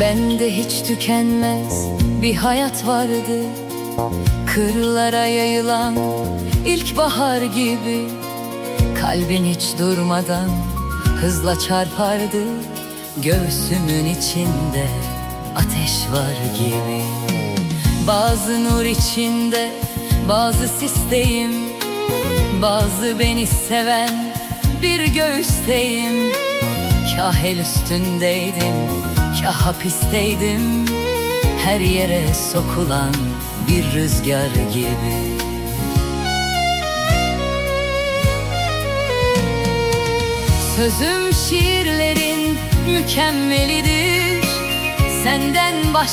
Bende hiç tükenmez bir hayat vardı, kırlara yayılan ilkbahar gibi. Kalbin hiç durmadan hızla çarpardı, göğsümün içinde ateş var gibi. Bazı nur içinde, bazı sisteyim, bazı beni seven bir göğüsteyim. Kah el üstündeydim, kah hapisteydim, her yere sokulan bir rüzgar gibi. Sözüm şiirlerin mükemmelidir, senden başka